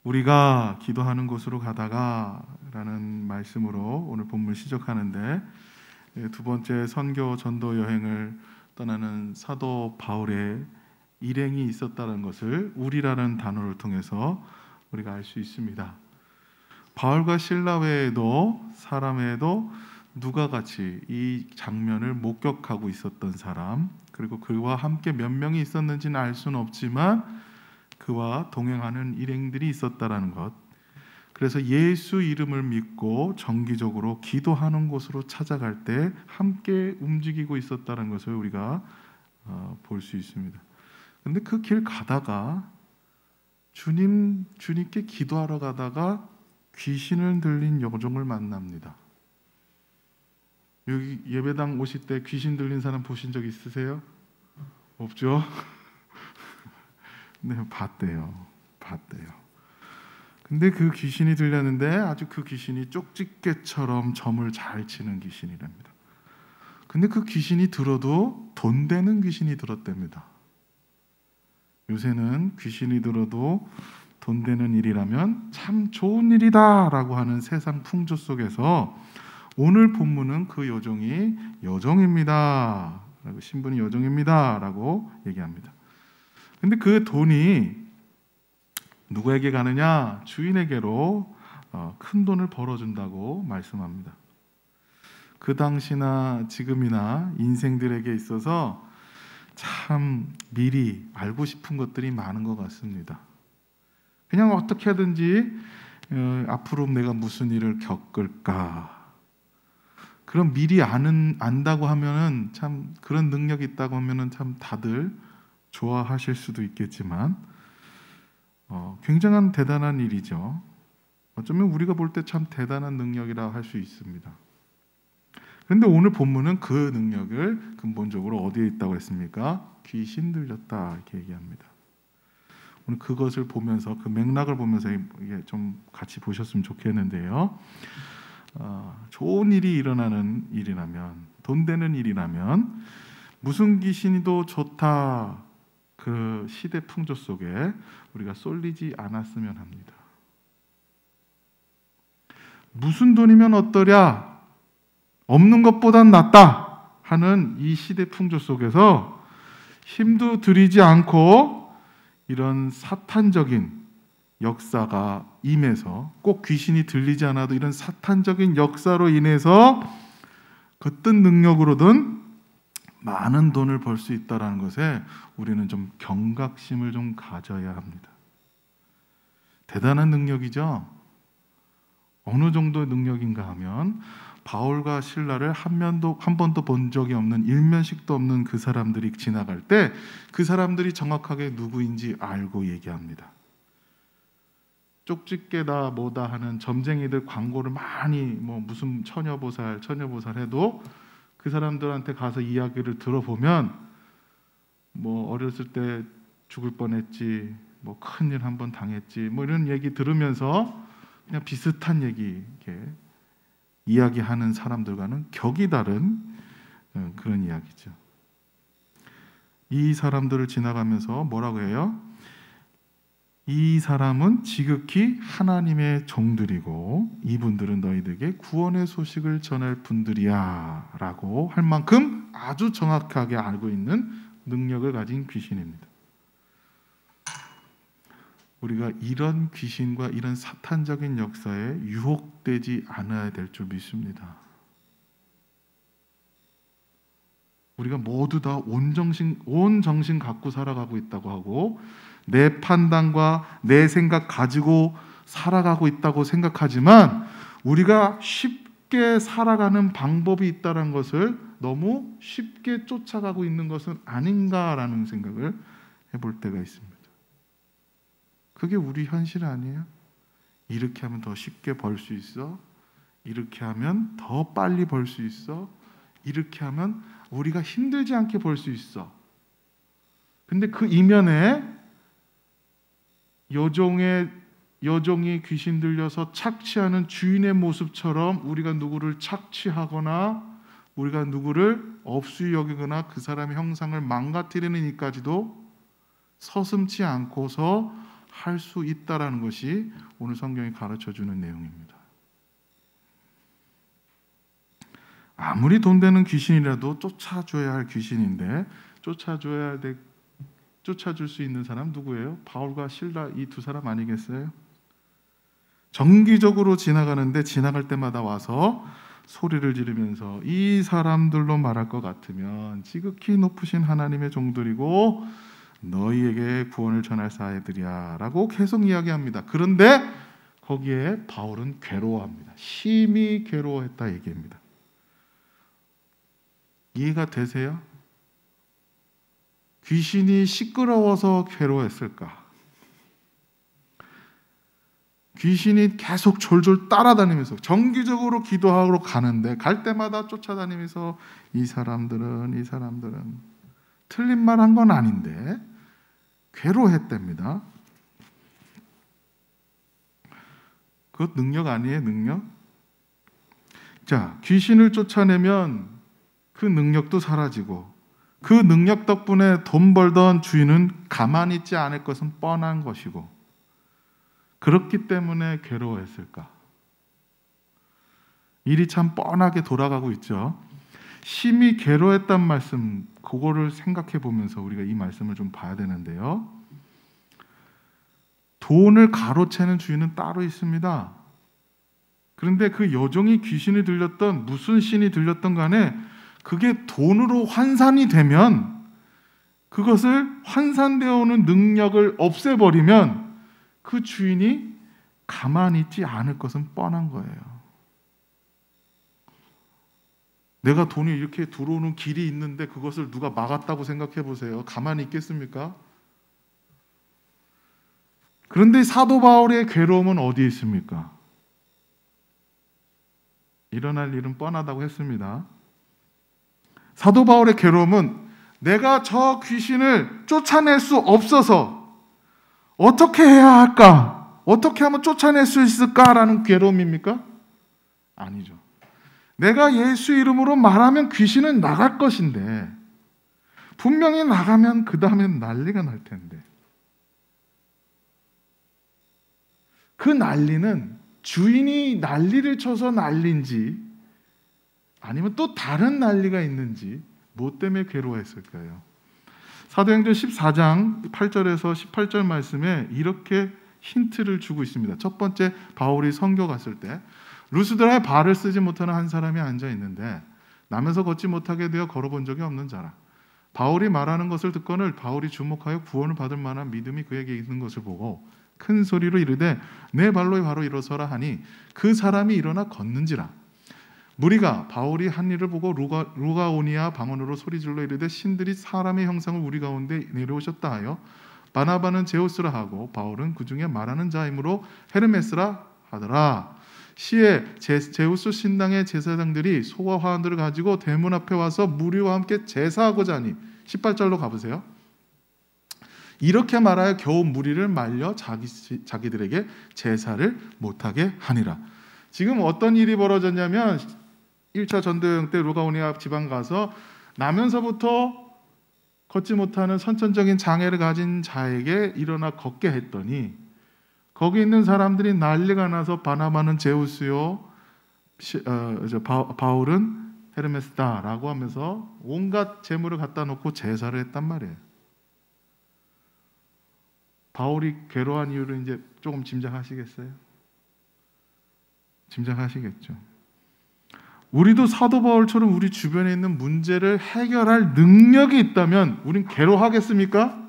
우리가 기도하는 곳으로 가다가 라는 말씀으로 오늘 본문 시작하는데, 두 번째 선교 전도 여행을 떠나는 사도 바울의 일행이 있었다는 것을 우리라는 단어를 통해서 우리가 알 수 있습니다. 바울과 실라 외에도 사람 외에도 누가 같이 이 장면을 목격하고 있었던 사람, 그리고 그와 함께 몇 명이 있었는지는 알 수는 없지만 그와 동행하는 일행들이 있었다라는 것. 그래서 예수 이름을 믿고 정기적으로 기도하는 곳으로 찾아갈 때 함께 움직이고 있었다는 것을 우리가 볼 수 있습니다. 그런데 그 길 가다가 주님께 기도하러 가다가 귀신을 들린 여종을 만납니다. 여기 예배당 오실 때 귀신 들린 사람 보신 적 있으세요? 없죠? 네, 봤대요. 근데 그 귀신이 들렸는데 아주 그 귀신이 쪽집게처럼 점을 잘 치는 귀신이랍니다. 근데 그 귀신이 들어도 돈 되는 귀신이 들었답니다. 요새는 귀신이 들어도 돈 되는 일이라면 참 좋은 일이다 라고 하는 세상 풍조 속에서 오늘 본문은 그 여종이 여종입니다, 신분이 여종입니다 라고 얘기합니다. 근데 그 돈이 누구에게 가느냐? 주인에게로 큰 돈을 벌어준다고 말씀합니다. 그 당시나 지금이나 인생들에게 있어서 참 미리 알고 싶은 것들이 많은 것 같습니다. 그냥 어떻게 하든지 앞으로 내가 무슨 일을 겪을까, 그럼 미리 안다고 하면은 참, 그런 능력이 있다고 하면은 참 다들 좋아하실 수도 있겠지만 굉장한 대단한 일이죠. 어쩌면 우리가 볼 때 참 대단한 능력이라 할 수 있습니다. 그런데 오늘 본문은 그 능력을 근본적으로 어디에 있다고 했습니까? 귀신 들렸다 이렇게 얘기합니다. 오늘 그것을 보면서, 그 맥락을 보면서 이게 좀 같이 보셨으면 좋겠는데요. 좋은 일이 일어나는 일이라면, 돈 되는 일이라면 무슨 귀신이도 좋다, 그 시대 풍조 속에 우리가 쏠리지 않았으면 합니다. 무슨 돈이면 어떠랴, 없는 것보단 낫다 하는 이 시대 풍조 속에서 힘도 들이지 않고 이런 사탄적인 역사가 임해서, 꼭 귀신이 들리지 않아도 이런 사탄적인 역사로 인해서 어떤 능력으로든 많은 돈을 벌 수 있다는 것에 우리는 좀 경각심을 좀 가져야 합니다. 대단한 능력이죠. 어느 정도의 능력인가 하면 바울과 실라를 한 번도 본 적이 없는, 일면식도 없는 그 사람들이 지나갈 때 그 사람들이 정확하게 누구인지 알고 얘기합니다. 쪽집게다 뭐다 하는 점쟁이들 광고를 많이, 무슨 처녀보살 해도 그 사람들한테 가서 이야기를 들어보면 어렸을 때 죽을 뻔했지, 큰일 한번 당했지, 이런 얘기 들으면서 그냥 비슷한 얘기 이렇게 이야기하는 사람들과는 격이 다른 그런 이야기죠. 이 사람들을 지나가면서 뭐라고 해요? 이 사람은 지극히 하나님의 종들이고 이분들은 너희들에게 구원의 소식을 전할 분들이야 라고 할 만큼 아주 정확하게 알고 있는 능력을 가진 귀신입니다. 우리가 이런 귀신과 이런 사탄적인 역사에 유혹되지 않아야 될 줄 믿습니다. 우리가 모두 다 온 정신 갖고 살아가고 있다고 하고, 내 판단과 내 생각 가지고 살아가고 있다고 생각하지만 우리가 쉽게 살아가는 방법이 있다는 것을 너무 쉽게 쫓아가고 있는 것은 아닌가라는 생각을 해볼 때가 있습니다. 그게 우리 현실 아니에요? 이렇게 하면 더 쉽게 벌 수 있어, 이렇게 하면 더 빨리 벌 수 있어, 이렇게 하면 우리가 힘들지 않게 벌 수 있어. 근데 그 이면에 여종이 귀신 들려서 착취하는 주인의 모습처럼 우리가 누구를 착취하거나 우리가 누구를 업수히 여기거나 그 사람의 형상을 망가뜨리는 일까지도 서슴지 않고서 할 수 있다라는 것이 오늘 성경이 가르쳐주는 내용입니다. 아무리 돈 되는 귀신이라도 쫓아줘야 할 귀신인데 쫓아줄 수 있는 사람 누구예요? 바울과 실라 이 두 사람 아니겠어요? 정기적으로 지나가는데 지나갈 때마다 와서 소리를 지르면서 이 사람들로 말할 것 같으면 지극히 높으신 하나님의 종들이고 너희에게 구원을 전할 사회들이야 라고 계속 이야기합니다. 그런데 거기에 바울은 괴로워합니다. 심히 괴로워했다 얘기입니다. 이해가 되세요? 귀신이 시끄러워서 괴로워했을까? 귀신이 계속 졸졸 따라다니면서 정기적으로 기도하러 가는데 갈 때마다 쫓아다니면서 이 사람들은 틀린 말 한 건 아닌데 괴로워했답니다. 그것 능력 아니에요? 능력? 자, 귀신을 쫓아내면 그 능력도 사라지고 그 능력 덕분에 돈 벌던 주인은 가만히 있지 않을 것은 뻔한 것이고 그렇기 때문에 괴로워했을까? 일이 참 뻔하게 돌아가고 있죠. 심히 괴로워했단 말씀, 그거를 생각해 보면서 우리가 이 말씀을 좀 봐야 되는데요. 돈을 가로채는 주인은 따로 있습니다. 그런데 그 여종이 귀신이 들렸던 무슨 신이 들렸던 간에 그게 돈으로 환산이 되면 그것을 환산되어 오는 능력을 없애버리면 그 주인이 가만히 있지 않을 것은 뻔한 거예요. 내가 돈이 이렇게 들어오는 길이 있는데 그것을 누가 막았다고 생각해 보세요. 가만히 있겠습니까? 그런데 사도 바울의 괴로움은 어디에 있습니까? 일어날 일은 뻔하다고 했습니다. 사도 바울의 괴로움은 내가 저 귀신을 쫓아낼 수 없어서 어떻게 해야 할까? 어떻게 하면 쫓아낼 수 있을까라는 괴로움입니까? 아니죠. 내가 예수 이름으로 말하면 귀신은 나갈 것인데 분명히 나가면 그 다음엔 난리가 날 텐데 그 난리는 주인이 난리를 쳐서 난리인지 아니면 또 다른 난리가 있는지 뭐 때문에 괴로워했을까요? 사도행전 14장 8절에서 18절 말씀에 이렇게 힌트를 주고 있습니다. 첫 번째, 바울이 선교 갔을 때 루스드라에 발을 쓰지 못하는 한 사람이 앉아 있는데 나면서 걷지 못하게 되어 걸어본 적이 없는 자라. 바울이 말하는 것을 듣거늘 바울이 주목하여 구원을 받을 만한 믿음이 그에게 있는 것을 보고 큰 소리로 이르되 내 발로 바로 일어서라 하니 그 사람이 일어나 걷는지라. 무리가 바울이 한 일을 보고 루가오니아 방언으로 소리질러 이르되 신들이 사람의 형상을 우리 가운데 내려오셨다 하여 바나바는 제우스라 하고 바울은 그 중에 말하는 자이므로 헤르메스라 하더라. 시에 제우스 신당의 제사장들이 소와 화환들을 가지고 대문 앞에 와서 무리와 함께 제사하고자 하니 18절로 가보세요. 이렇게 말하여 겨우 무리를 말려 자기들에게 제사를 못하게 하니라. 지금 어떤 일이 벌어졌냐면 1차 전도여행 때 루가오니아 지방 가서 나면서부터 걷지 못하는 선천적인 장애를 가진 자에게 일어나 걷게 했더니 거기 있는 사람들이 난리가 나서 바나바는 제우스요 바울은 헤르메스다라고 하면서 온갖 재물을 갖다 놓고 제사를 했단 말이에요. 바울이 괴로워한 이유를 이제 조금 짐작하시겠어요? 짐작하시겠죠. 우리도 사도 바울처럼 우리 주변에 있는 문제를 해결할 능력이 있다면 우린 괴로워하겠습니까?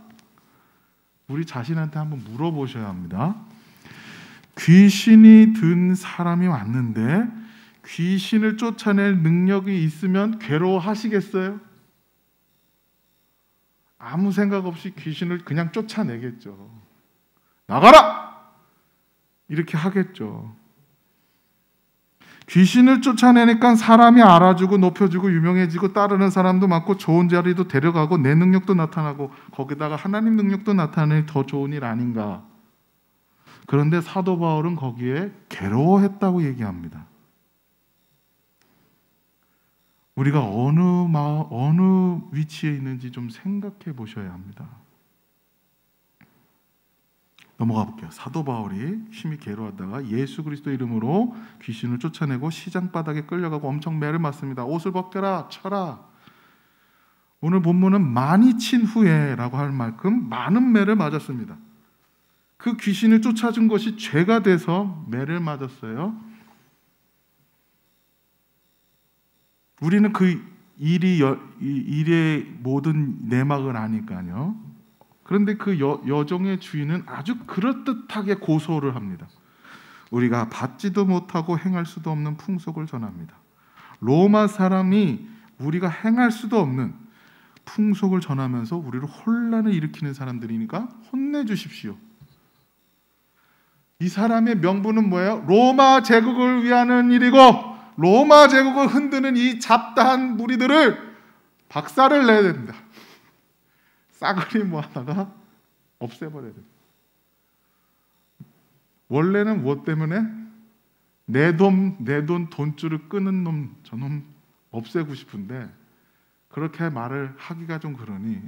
우리 자신한테 한번 물어보셔야 합니다. 귀신이 든 사람이 왔는데 귀신을 쫓아낼 능력이 있으면 괴로워하시겠어요? 아무 생각 없이 귀신을 그냥 쫓아내겠죠. 나가라! 이렇게 하겠죠. 귀신을 쫓아내니까 사람이 알아주고 높여주고 유명해지고 따르는 사람도 많고 좋은 자리도 데려가고 내 능력도 나타나고 거기다가 하나님 능력도 나타내니 더 좋은 일 아닌가. 그런데 사도 바울은 거기에 괴로워했다고 얘기합니다. 우리가 어느 위치에 있는지 좀 생각해 보셔야 합니다. 넘어가 볼게요. 사도 바울이 심히 괴로워하다가 예수 그리스도 이름으로 귀신을 쫓아내고 시장 바닥에 끌려가고 엄청 매를 맞습니다. 옷을 벗겨라, 쳐라. 오늘 본문은 많이 친 후에라고 할 만큼 많은 매를 맞았습니다. 그 귀신을 쫓아준 것이 죄가 돼서 매를 맞았어요. 우리는 그 일의 모든 내막을 아니까요. 그런데 그 여종의 주인은 아주 그럴듯하게 고소를 합니다. 우리가 받지도 못하고 행할 수도 없는 풍속을 전합니다. 로마 사람이 우리가 행할 수도 없는 풍속을 전하면서 우리를 혼란을 일으키는 사람들이니까 혼내주십시오. 이 사람의 명분은 뭐예요? 로마 제국을 위하는 일이고 로마 제국을 흔드는 이 잡다한 무리들을 박살을 내야 됩니다. 싸그리 모아다가 없애버려야 됩니다. 원래는 무엇 때문에? 내 돈 돈줄을 끄는 놈, 저놈 없애고 싶은데 그렇게 말을 하기가 좀 그러니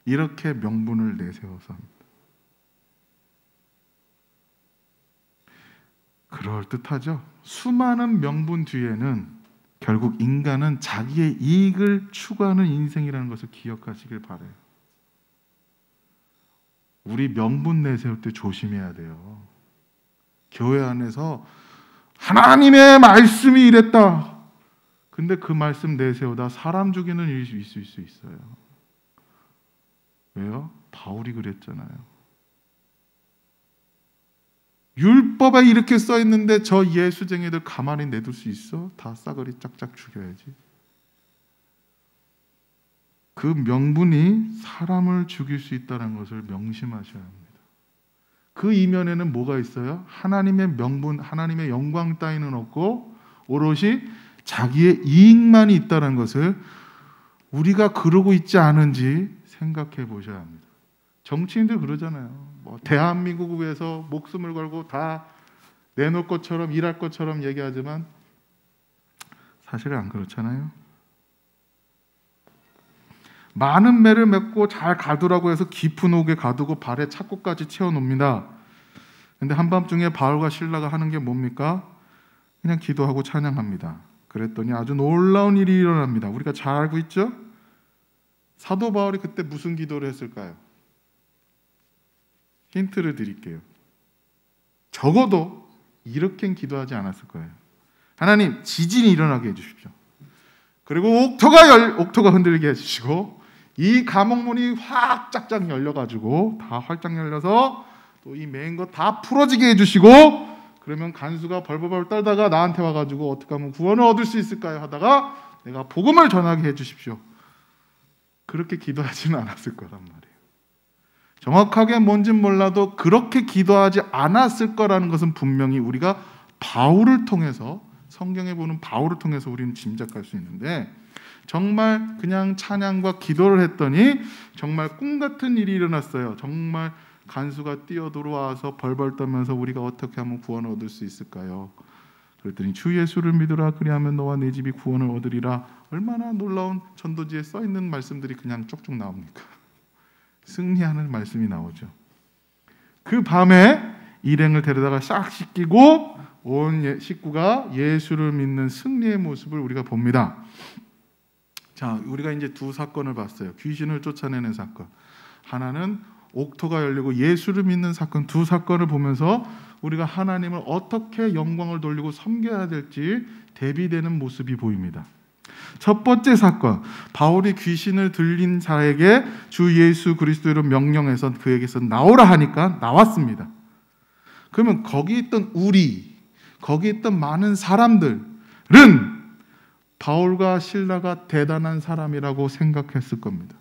이렇게 명분을 내세워서 합니다. 그럴듯하죠? 수많은 명분 뒤에는 결국 인간은 자기의 이익을 추구하는 인생이라는 것을 기억하시길 바라요. 우리 명분 내세울 때 조심해야 돼요. 교회 안에서 하나님의 말씀이 이랬다. 근데 그 말씀 내세우다 사람 죽이는 일이 있을 수 있어요. 왜요? 바울이 그랬잖아요. 율법에 이렇게 써 있는데 저 예수쟁이들 가만히 내둘 수 있어? 다 싸그리 짝짝 죽여야지. 그 명분이 사람을 죽일 수 있다는 것을 명심하셔야 합니다. 그 이면에는 뭐가 있어요? 하나님의 명분, 하나님의 영광 따위는 없고 오롯이 자기의 이익만이 있다는 것을 우리가 그러고 있지 않은지 생각해 보셔야 합니다. 정치인들 그러잖아요. 뭐 대한민국을 위해서 목숨을 걸고 다 내놓을 것처럼 일할 것처럼 얘기하지만 사실은 안 그렇잖아요. 많은 매를 맺고 잘 가두라고 해서 깊은 옥에 가두고 발에 착고까지 채워놓습니다. 그런데 한밤중에 바울과 실라가 하는 게 뭡니까? 그냥 기도하고 찬양합니다. 그랬더니 아주 놀라운 일이 일어납니다. 우리가 잘 알고 있죠? 사도 바울이 그때 무슨 기도를 했을까요? 힌트를 드릴게요. 적어도 이렇게는 기도하지 않았을 거예요. 하나님, 지진이 일어나게 해주십시오. 그리고 옥토가 흔들리게 해주시고 이 감옥문이 확 짝짝 열려가지고 다 활짝 열려서 또 이 맨 거 다 풀어지게 해주시고 그러면 간수가 벌벌벌 떨다가 나한테 와가지고 어떻게 하면 구원을 얻을 수 있을까요? 하다가 내가 복음을 전하게 해주십시오. 그렇게 기도하지는 않았을 거란 말이에요. 정확하게 뭔진 몰라도 그렇게 기도하지 않았을 거라는 것은 분명히 우리가 바울을 통해서 성경에 보는 바울을 통해서 우리는 짐작할 수 있는데 정말 그냥 찬양과 기도를 했더니 정말 꿈 같은 일이 일어났어요. 정말 간수가 뛰어들어와서 벌벌 떨면서 우리가 어떻게 하면 구원을 얻을 수 있을까요? 그랬더니 주 예수를 믿으라 그리하면 너와 내 집이 구원을 얻으리라. 얼마나 놀라운 전도지에 써 있는 말씀들이 그냥 쪽쪽 나옵니까? 승리하는 말씀이 나오죠. 그 밤에 일행을 데려다가 싹 씻기고 온 식구가 예수를 믿는 승리의 모습을 우리가 봅니다. 자, 우리가 이제 두 사건을 봤어요. 귀신을 쫓아내는 사건. 하나는 옥토가 열리고 예수를 믿는 사건. 두 사건을 보면서 우리가 하나님을 어떻게 영광을 돌리고 섬겨야 될지 대비되는 모습이 보입니다. 첫 번째 사건, 바울이 귀신을 들린 자에게 주 예수 그리스도로 명령해서 그에게서 나오라 하니까 나왔습니다. 그러면 거기 있던 거기 있던 많은 사람들은 바울과 실라가 대단한 사람이라고 생각했을 겁니다.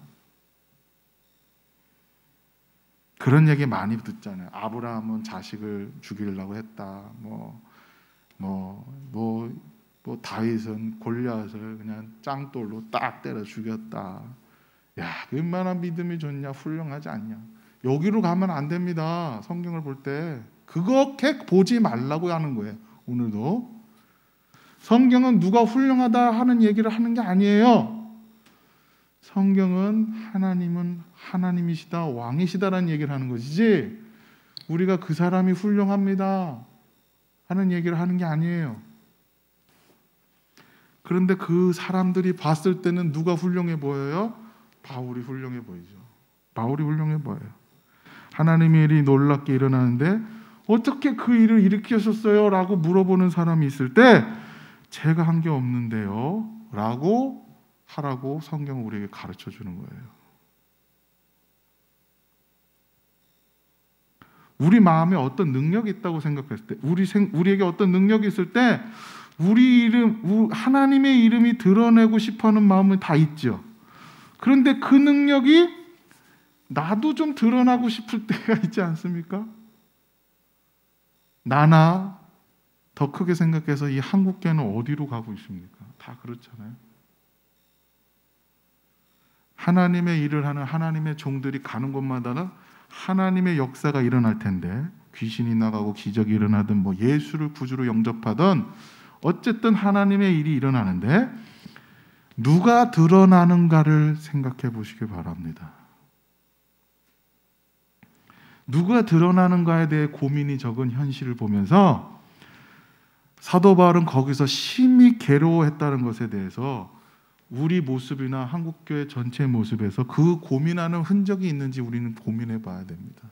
그런 얘기 많이 듣잖아요. 아브라함은 자식을 죽이려고 했다. 다윗은 골리앗을 그냥 짱돌로 딱 때려 죽였다. 야, 얼마나 믿음이 좋냐, 훌륭하지 않냐. 여기로 가면 안 됩니다. 성경을 볼 때 그렇게 보지 말라고 하는 거예요. 오늘도 성경은 누가 훌륭하다 하는 얘기를 하는 게 아니에요. 성경은 하나님은 하나님이시다, 왕이시다라는 얘기를 하는 것이지 우리가 그 사람이 훌륭합니다 하는 얘기를 하는 게 아니에요. 그런데 그 사람들이 봤을 때는 누가 훌륭해 보여요? 바울이 훌륭해 보이죠. 바울이 훌륭해 보여요. 하나님의 일이 놀랍게 일어나는데 어떻게 그 일을 일으키셨어요? 라고 물어보는 사람이 있을 때 제가 한 게 없는데요 라고 하라고 성경은 우리에게 가르쳐 주는 거예요. 우리 마음에 어떤 능력이 있다고 생각했을 때, 우리에게 어떤 능력이 있을 때 하나님의 이름이 드러내고 싶어하는 마음은 다 있죠. 그런데 그 능력이 나도 좀 드러나고 싶을 때가 있지 않습니까? 나나 더 크게 생각해서 이 한국교회는 어디로 가고 있습니까? 다 그렇잖아요. 하나님의 일을 하는 하나님의 종들이 가는 곳마다는 하나님의 역사가 일어날 텐데, 귀신이 나가고 기적이 일어나든 뭐 예수를 구주로 영접하든 어쨌든 하나님의 일이 일어나는데 누가 드러나는가를 생각해 보시기 바랍니다. 누가 드러나는가에 대해 고민이 적은 현실을 보면서 사도 바울은 거기서 심히 괴로워했다는 것에 대해서 우리 모습이나 한국교회 전체 모습에서 그 고민하는 흔적이 있는지 우리는 고민해 봐야 됩니다.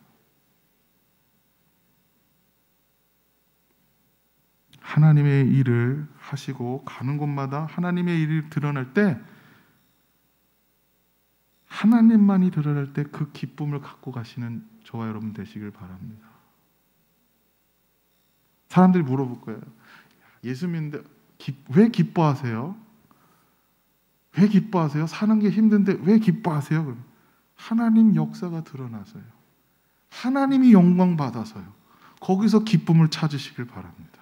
하나님의 일을 하시고 가는 곳마다 하나님의 일이 드러날 때, 하나님만이 드러날 때 그 기쁨을 갖고 가시는 저와 여러분 되시길 바랍니다. 사람들이 물어볼 거예요. 예수 믿는데 왜 기뻐하세요? 왜 기뻐하세요? 사는 게 힘든데 왜 기뻐하세요? 하나님 역사가 드러나서요. 하나님이 영광 받아서요. 거기서 기쁨을 찾으시길 바랍니다.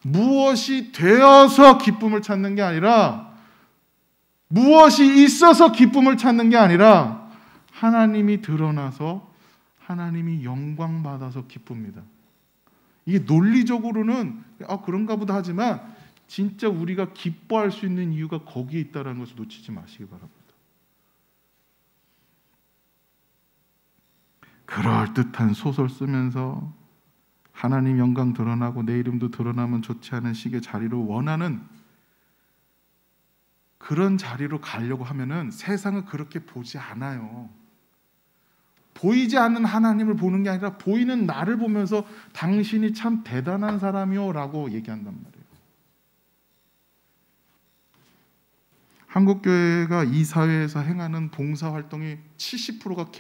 무엇이 되어서 기쁨을 찾는 게 아니라, 무엇이 있어서 기쁨을 찾는 게 아니라 하나님이 드러나서 하나님이 영광 받아서 기쁩니다. 이게 논리적으로는 그런가 보다 하지만 진짜 우리가 기뻐할 수 있는 이유가 거기에 있다는 것을 놓치지 마시기 바랍니다. 그럴듯한 소설 쓰면서 하나님 영광 드러나고 내 이름도 드러나면 좋지 않은 식의 자리로 원하는 그런 자리로 가려고 하면은 세상은 그렇게 보지 않아요. 보이지 않는 하나님을 보는 게 아니라 보이는 나를 보면서 당신이 참 대단한 사람이요 라고 얘기한단 말이에요. 한국교회가 이 사회에서 행하는 봉사활동이 70%가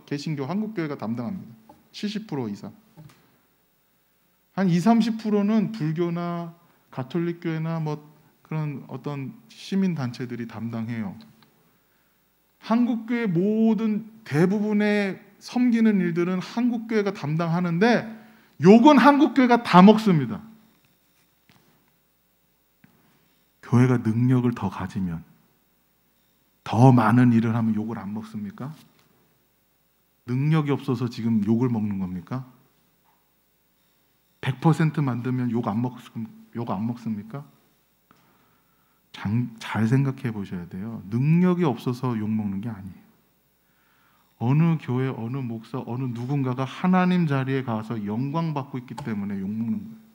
개신교 한국교회가 담당합니다. 70% 이상. 한 20-30%는 불교나 가톨릭교회나 뭐 그런 어떤 시민단체들이 담당해요. 한국교회 모든 대부분의 섬기는 일들은 한국교회가 담당하는데 욕은 한국교회가 다 먹습니다. 교회가 능력을 더 가지면, 더 많은 일을 하면 욕을 안 먹습니까? 능력이 없어서 지금 욕을 먹는 겁니까? 100% 만들면 욕 안 먹습니까? 잘 생각해 보셔야 돼요. 능력이 없어서 욕 먹는 게 아니에요. 어느 교회, 어느 목사, 어느 누군가가 하나님 자리에 가서 영광 받고 있기 때문에 욕 먹는 거예요.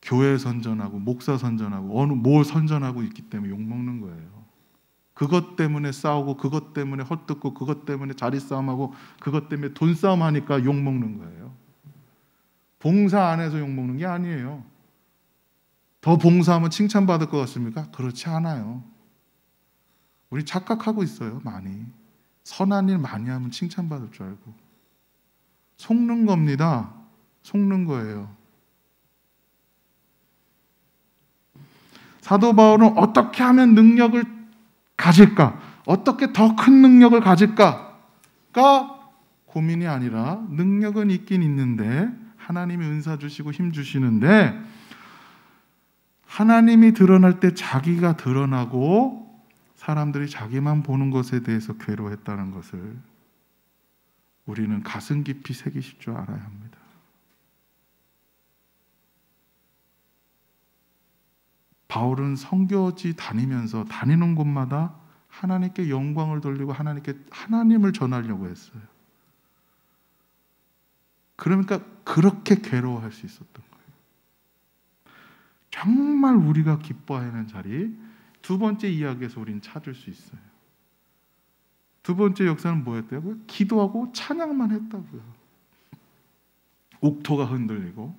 교회 선전하고 목사 선전하고 어느 뭘 선전하고 있기 때문에 욕 먹는 거예요. 그것 때문에 싸우고, 그것 때문에 헛듣고, 그것 때문에 자리 싸움하고, 그것 때문에 돈 싸움하니까 욕 먹는 거예요. 봉사 안 해서 욕 먹는 게 아니에요. 더 봉사하면 칭찬받을 것 같습니까? 그렇지 않아요. 우리 착각하고 있어요. 많이 선한 일 많이 하면 칭찬받을 줄 알고 속는 겁니다. 속는 거예요. 사도 바울은 어떻게 하면 능력을 가질까? 어떻게 더 큰 능력을 가질까가 고민이 아니라, 능력은 있긴 있는데 하나님이 은사 주시고 힘 주시는데 하나님이 드러날 때 자기가 드러나고 사람들이 자기만 보는 것에 대해서 괴로워했다는 것을 우리는 가슴 깊이 새기실 줄 알아야 합니다. 바울은 선교지 다니면서 다니는 곳마다 하나님께 영광을 돌리고 하나님을 전하려고 했어요. 그러니까 그렇게 괴로워할 수 있었던 거예요. 정말 우리가 기뻐하는 자리, 두 번째 이야기에서 우리는 찾을 수 있어요. 두 번째 역사는 뭐였다고요? 기도하고 찬양만 했다고요. 옥토가 흔들리고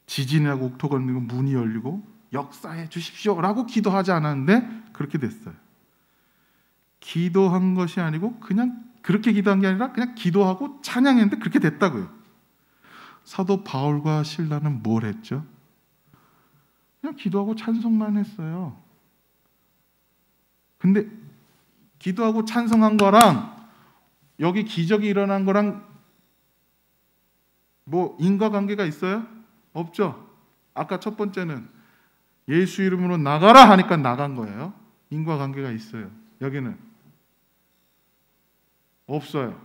지진하고 옥토가 흔들리고 문이 열리고 역사해 주십시오라고 기도하지 않았는데 그렇게 됐어요. 기도한 것이 아니고 그냥 그렇게 기도한 게 아니라 그냥 기도하고 찬양했는데 그렇게 됐다고요. 사도 바울과 실라는 뭘 했죠? 그냥 기도하고 찬송만 했어요. 근데 기도하고 찬송한 거랑 여기 기적이 일어난 거랑 뭐 인과관계가 있어요? 없죠. 아까 첫 번째는 예수 이름으로 나가라 하니까 나간 거예요. 인과관계가 있어요. 여기는 없어요.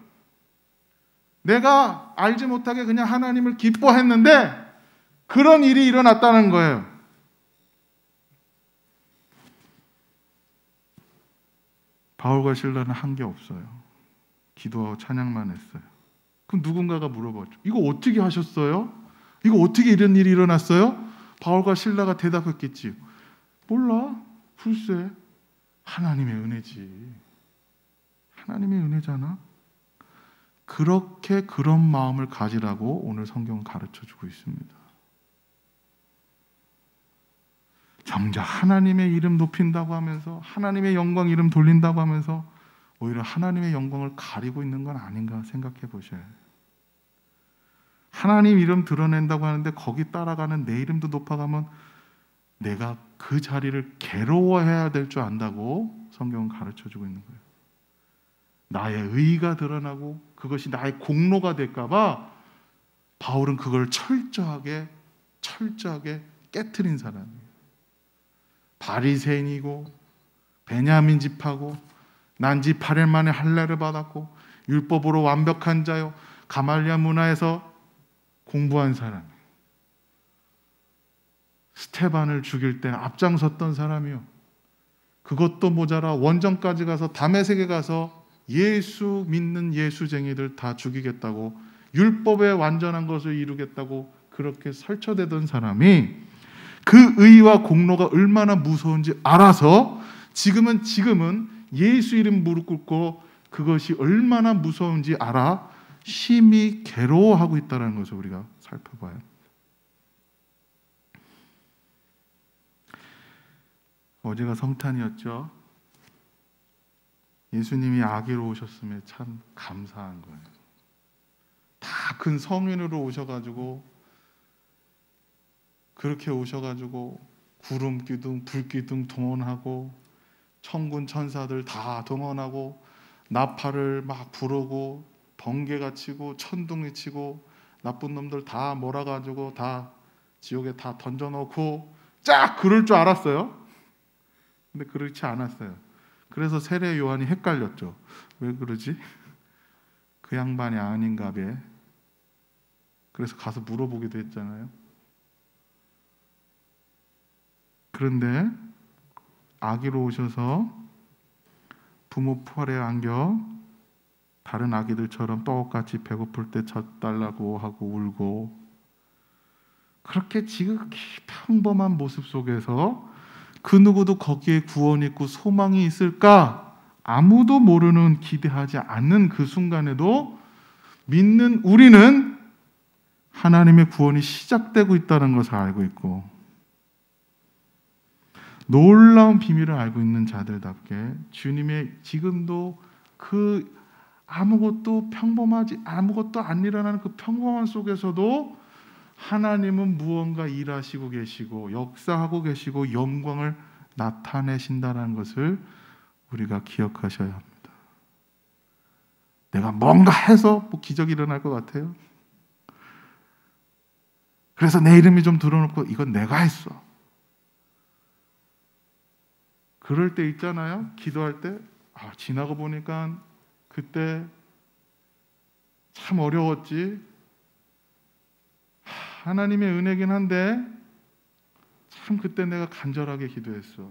내가 알지 못하게 그냥 하나님을 기뻐했는데 그런 일이 일어났다는 거예요. 바울과 실라는 한 게 없어요. 기도하고 찬양만 했어요. 그럼 누군가가 물어봤죠. 이거 어떻게 하셨어요? 이거 어떻게 이런 일이 일어났어요? 바울과 실라가 대답했겠지. 몰라. 글쎄. 하나님의 은혜지. 하나님의 은혜잖아. 그렇게 그런 마음을 가지라고 오늘 성경은 가르쳐주고 있습니다. 정작 하나님의 이름 높인다고 하면서 하나님의 영광 이름 돌린다고 하면서 오히려 하나님의 영광을 가리고 있는 건 아닌가 생각해 보셔야 해요. 하나님 이름 드러낸다고 하는데 거기 따라가는 내 이름도 높아가면 내가 그 자리를 괴로워해야 될 줄 안다고 성경은 가르쳐주고 있는 거예요. 나의 의의가 드러나고 그것이 나의 공로가 될까 봐 바울은 그걸 철저하게 깨트린 사람이에요. 바리새인이고 베냐민 집하고 난지 8일 만에 할례를 받았고 율법으로 완벽한 자요 가말리아 문화에서 공부한 사람, 스테반을 죽일 때 앞장섰던 사람이요. 그것도 모자라 원정까지 가서 다메섹에 가서 예수 믿는 예수쟁이들 다 죽이겠다고 율법에 완전한 것을 이루겠다고 그렇게 설쳐대던 사람이 그 의와 공로가 얼마나 무서운지 알아서 지금은 예수 이름 무릎 꿇고 그것이 얼마나 무서운지 알아 심히 괴로워하고 있다는 것을 우리가 살펴봐요. 어제가 성탄이었죠. 예수님이 아기로 오셨음에 참 감사한 거예요. 다 큰 성인으로 오셔가지고 그렇게 오셔가지고 구름 기둥, 불 기둥 동원하고 천군 천사들 다 동원하고 나팔을 막 부르고 번개가 치고 천둥이 치고 나쁜 놈들 다 몰아가지고 다 지옥에 다 던져놓고 쫙 그럴 줄 알았어요. 근데 그렇지 않았어요. 그래서 세례 요한이 헷갈렸죠. 왜 그러지? 그 양반이 아닌가 봐. 그래서 가서 물어보기도 했잖아요. 그런데 아기로 오셔서 부모 팔에 안겨 다른 아기들처럼 똑같이 배고플 때 젖달라고 하고 울고 그렇게 지극히 평범한 모습 속에서 그 누구도 거기에 구원이 있고 소망이 있을까? 아무도 모르는 기대하지 않는 그 순간에도 믿는 우리는 하나님의 구원이 시작되고 있다는 것을 알고 있고 놀라운 비밀을 알고 있는 자들답게 주님의 지금도 그 아무것도 평범하지 아무것도 안 일어나는 그 평범한 속에서도 하나님은 무언가 일하시고 계시고 역사하고 계시고 영광을 나타내신다는 것을 우리가 기억하셔야 합니다. 내가 뭔가 해서 뭐 기적이 일어날 것 같아요. 그래서 내 이름이 좀 들어놓고 이건 내가 했어. 그럴 때 있잖아요. 기도할 때 지나고 보니까 그때 참 어려웠지. 하나님의 은혜긴 한데 참 그때 내가 간절하게 기도했어.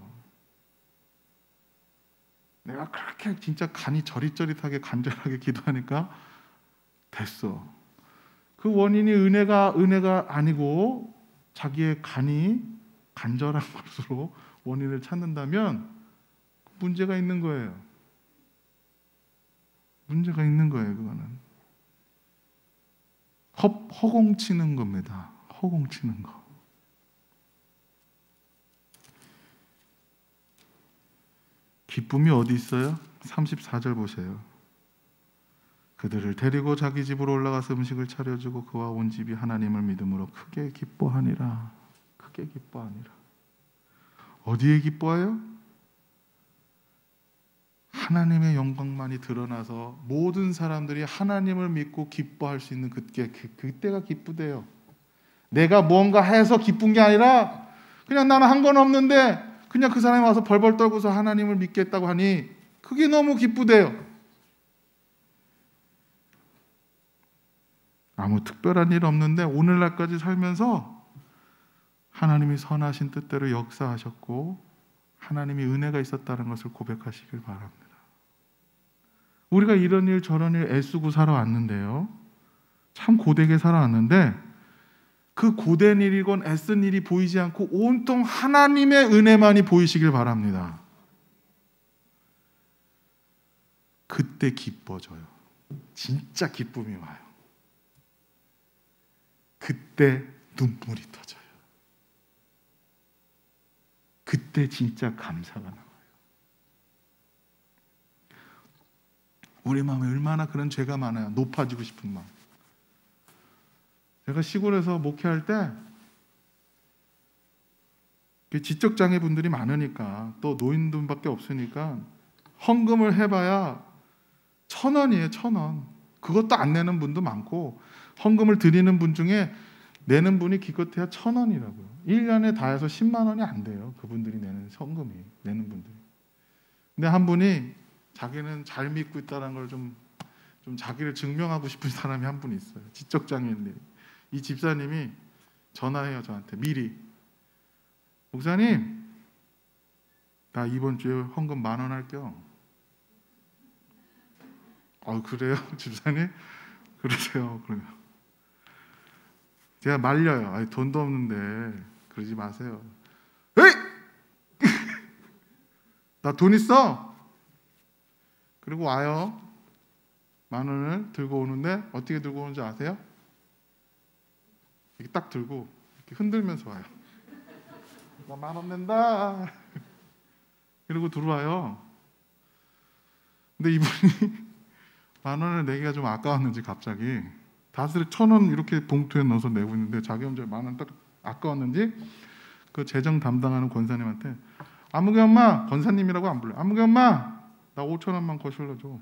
내가 그렇게 진짜 간이 저릿저릿하게 간절하게 기도하니까 됐어. 그 원인이 은혜가 아니고 자기의 간이 간절한 것으로 원인을 찾는다면 문제가 있는 거예요. 문제가 있는 거예요. 그거는 허공치는 겁니다. 허공치는 거. 기쁨이 어디 있어요? 34절 보세요. 그들을 데리고 자기 집으로 올라가서 음식을 차려주고 그와 온 집이 하나님을 믿음으로 크게 기뻐하니라. 크게 기뻐하니라. 어디에 기뻐해요? 하나님의 영광만이 드러나서 모든 사람들이 하나님을 믿고 기뻐할 수 있는 그때가 기쁘대요. 내가 뭔가 해서 기쁜 게 아니라 그냥 나는 한 건 없는데 그냥 그 사람이 와서 벌벌 떨고서 하나님을 믿겠다고 하니 그게 너무 기쁘대요. 아무 특별한 일 없는데 오늘날까지 살면서 하나님이 선하신 뜻대로 역사하셨고 하나님이 은혜가 있었다는 것을 고백하시길 바랍니다. 우리가 이런 일 저런 일 애쓰고 살아왔는데요. 참 고되게 살아왔는데 그 고된 일이건 애쓴 일이 보이지 않고 온통 하나님의 은혜만이 보이시길 바랍니다. 그때 기뻐져요. 진짜 기쁨이 와요. 그때 눈물이 터져요. 그때 진짜 감사가 나와요. 우리 마음에 얼마나 그런 죄가 많아요. 높아지고 싶은 마음. 제가 시골에서 목회할 때 지적장애 분들이 많으니까 또 노인분밖에 없으니까 헌금을 해봐야 1,000원이에요. 1,000원. 그것도 안 내는 분도 많고 헌금을 드리는 분 중에 내는 분이 기껏해야 1,000원이라고요. 1년에 다 해서 10만 원이 안 돼요. 그분들이 내는 헌금이, 내는 분들이. 근데 한 분이 자기는 잘 믿고 있다는 걸 좀 자기를 증명하고 싶은 사람이 한 분 있어요. 지적장애인데 이 집사님이 전화해요. 저한테 미리. 목사님, 나 이번 주에 헌금 10,000원 할게요. 그래요? 집사님? 그러세요. 그러면 제가 말려요. 돈도 없는데 그러지 마세요. 에이! 나 돈 있어. 그리고 와요. 10,000원을 들고 오는데 어떻게 들고 오는지 아세요? 이렇게 딱 들고 이렇게 흔들면서 와요. 나 10,000원 낸다. 그리고 들어와요. 근데 이분이 10,000원을 내기가 좀 아까웠는지 갑자기 다스를 1,000원 이렇게 봉투에 넣어서 내고 있는데 자기 혼자 10,000원 딱 아까웠는지 그 재정 담당하는 권사님한테 아무개 엄마, 권사님이라고 안 불러요. 아무개 엄마, 나 5,000원만 거실러 줘.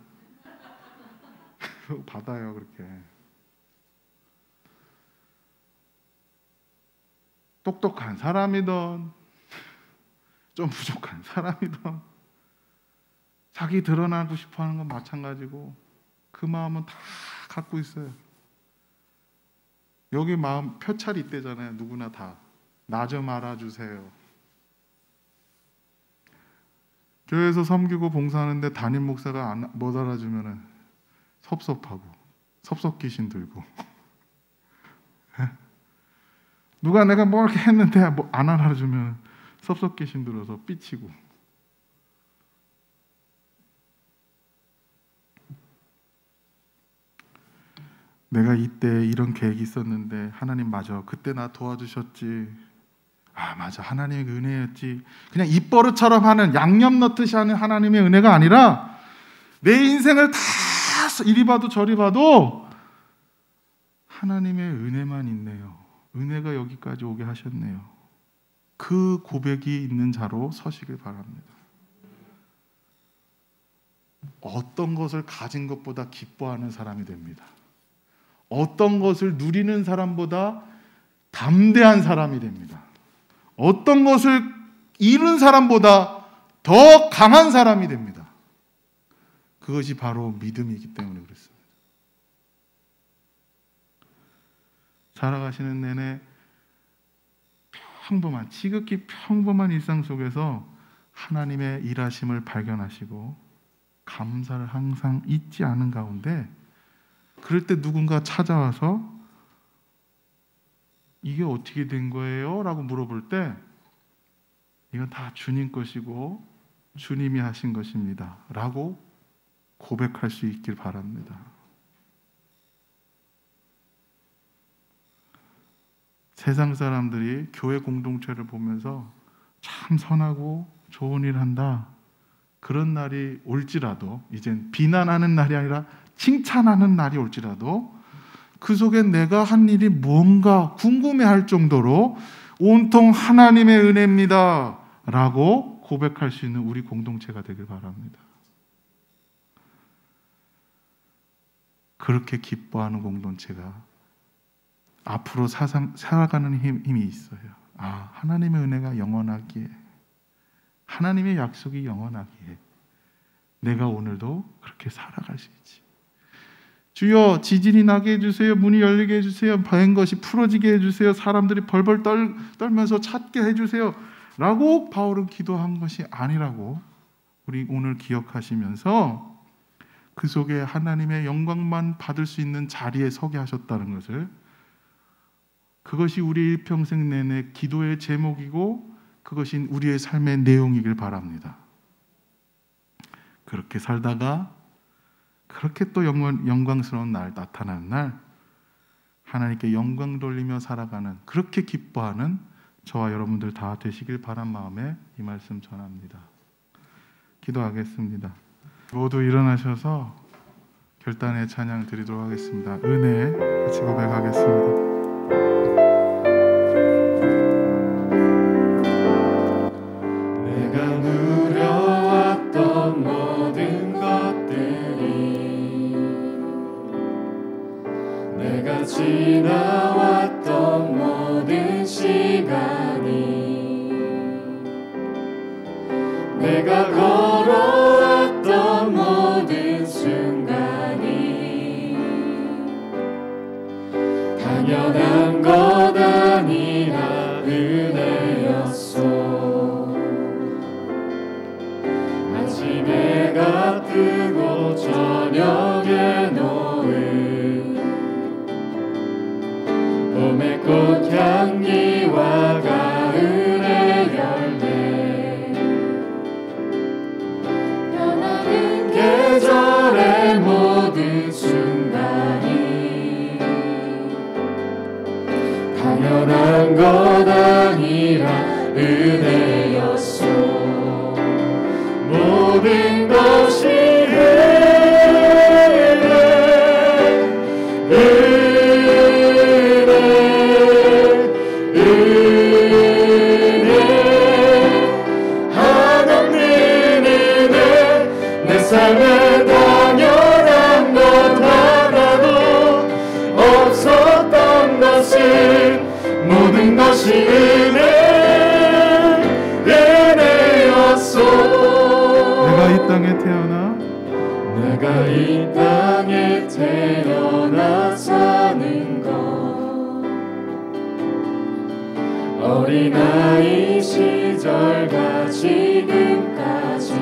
받아요. 그렇게. 똑똑한 사람이든 좀 부족한 사람이든 자기 드러나고 싶어하는 건 마찬가지고 그 마음은 다 갖고 있어요. 여기 마음 표찰이 있대잖아요. 누구나 다. 나 좀 알아주세요. 교회에서 섬기고 봉사하는데 담임 목사가 못 알아주면 섭섭하고 섭섭귀신 들고 누가 내가 뭐 이렇게 했는데 안 알아주면 섭섭귀신 들어서 삐치고 내가 이때 이런 계획이 있었는데 하나님 맞아. 그때 나 도와주셨지. 맞아. 하나님의 은혜였지. 그냥 입버릇처럼 하는 양념 넣듯이 하는 하나님의 은혜가 아니라 내 인생을 다 이리 봐도 저리 봐도 하나님의 은혜만 있네요. 은혜가 여기까지 오게 하셨네요. 그 고백이 있는 자로 서시길 바랍니다. 어떤 것을 가진 것보다 기뻐하는 사람이 됩니다. 어떤 것을 누리는 사람보다 담대한 사람이 됩니다. 어떤 것을 이룬 사람보다 더 강한 사람이 됩니다. 그것이 바로 믿음이기 때문에 그렇습니다. 살아가시는 내내 평범한, 지극히 평범한 일상 속에서 하나님의 일하심을 발견하시고 감사를 항상 잊지 않은 가운데 그럴 때 누군가 찾아와서 이게 어떻게 된 거예요? 라고 물어볼 때 이건 다 주님 것이고 주님이 하신 것입니다 라고 고백할 수 있길 바랍니다. 세상 사람들이 교회 공동체를 보면서 참 선하고 좋은 일 한다, 그런 날이 올지라도, 이젠 비난하는 날이 아니라 칭찬하는 날이 올지라도 그 속에 내가 한 일이 뭔가 궁금해할 정도로 온통 하나님의 은혜입니다 라고 고백할 수 있는 우리 공동체가 되길 바랍니다. 그렇게 기뻐하는 공동체가 앞으로 살아가는 힘이 있어요. 하나님의 은혜가 영원하기에, 하나님의 약속이 영원하기에 내가 오늘도 그렇게 살아갈 수 있지. 주여 지진이 나게 해주세요. 문이 열리게 해주세요. 된 것이 풀어지게 해주세요. 사람들이 벌벌 떨면서 찾게 해주세요 라고 바울은 기도한 것이 아니라고 우리 오늘 기억하시면서 그 속에 하나님의 영광만 받을 수 있는 자리에 서게 하셨다는 것을, 그것이 우리 일평생 내내 기도의 제목이고 그것이 우리의 삶의 내용이길 바랍니다. 그렇게 살다가 그렇게 또 영광스러운 날, 나타나는 날 하나님께 영광 돌리며 살아가는, 그렇게 기뻐하는 저와 여러분들 다 되시길 바란 마음에 이 말씀 전합니다. 기도하겠습니다. 모두 일어나셔서 결단의 찬양 드리도록 하겠습니다. 은혜 같이 고백하겠습니다. 내가 누려왔던 모든 것들이, 내가 지나왔던 모든 시간이, 내가 걸어왔던 모든 순간이 당연한 것 아니라 은혜였소. 아침에가 뜨고 저녁에 놓은 봄의 꽃향기와 가을의 열매, 변하는 계절의 모든 순간이 당연한 것 아니라 은혜였소. 모든 것이 은혜 한없는 은혜, 내 삶에 당연한 것 하나도 없었던 것은 모든 것이 은혜였소. 내가 이 땅에 태어나 사는 것, 어린아이 시절과 지금까지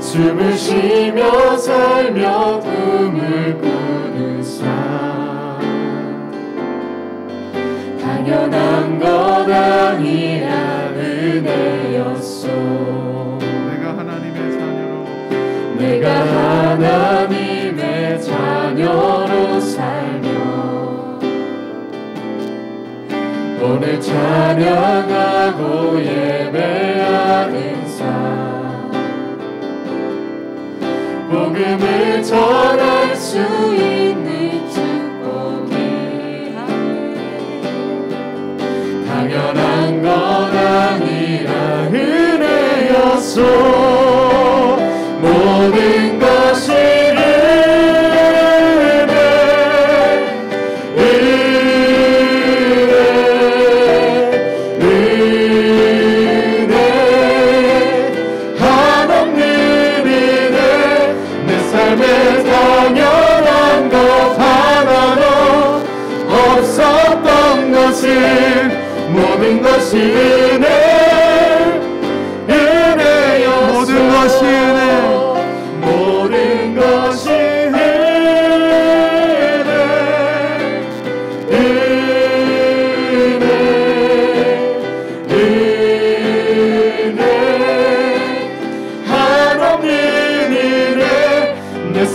숨을 쉬며 살며 꿈을 꾸는 삶, 당연한 것 아니라 은혜였소. 내가 하나님의 자녀로 살며 오늘 찬양하고 예배하는 삶, 복음을 전할 수 있는 축복이 당연한 것 아니라 은혜였소. 모든 것이 은혜 한없는 은혜, 내 삶에 당연한 것 하나도 없었던 것은 모든 것이 은혜였소. 모든 것이 모든 것이 은혜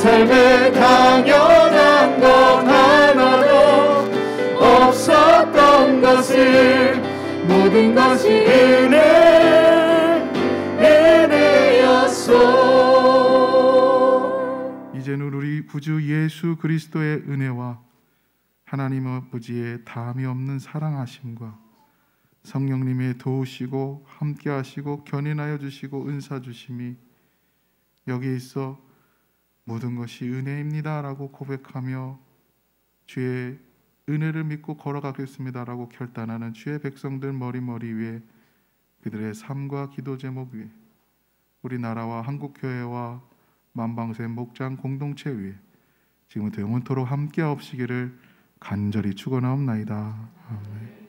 삶에 당연한 것 하나도 없었던 것을 모든 것이 은혜였소. 이제는 우리 구주 예수 그리스도의 은혜와 하나님 아버지의 다함이 없는 사랑하심과 성령님의 도우시고 함께하시고 견인하여 주시고 은사 주심이 여기 있어 모든 것이 은혜입니다 라고 고백하며 주의 은혜를 믿고 걸어가겠습니다 라고 결단하는 주의 백성들 머리 위에 그들의 삶과 기도 제목 위에 우리나라와 한국교회와 만방세 목장 공동체 위에 지금부터 영원토록 함께하옵시기를 간절히 축원하옵나이다. 아멘.